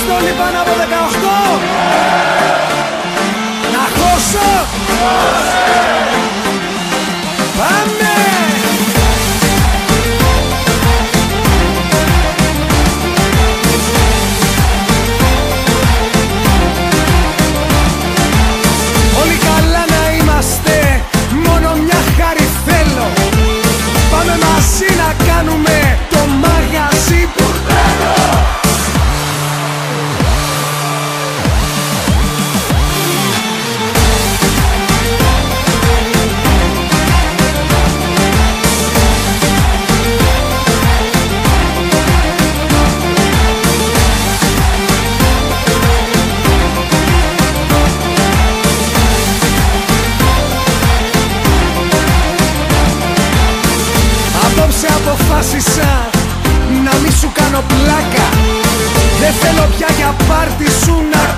Είμαστε όλοι πάνω από 18. Να χώσω. Πάμε. Όλοι καλά να είμαστε, μόνο μια χάρη θέλω. Πάμε μαζί να κάνουμε το μαγαζί που θέλω. Απόψε αποφάσισα να μη σου κάνω πλάκα. Δεν θέλω πια για πάρτι σου να